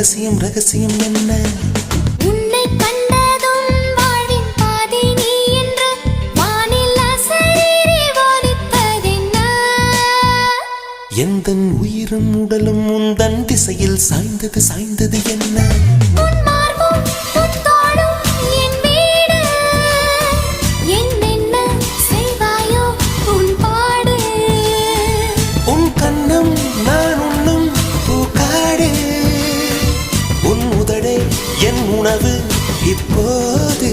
ரகசியம் ரகசியம் என்ன? உன்னை கண்டதும் வாழ்வின் பாதி நீ என்று வானில் அசரீரி வாலிப்பதென்ன? எந்தன் உயிரும் உடலும் உந்தன் திசையில் சாய்ந்தது சாய்ந்தது என்ன? உன் மார்பும் உன் தோளும் என் வீடு. என்னென்ன செய்வாயோ உன் பாடு. உன் கண்ணம் நான் உண்ணும் பூக்காடு. உன் உதடே என் உணவு இப்போது.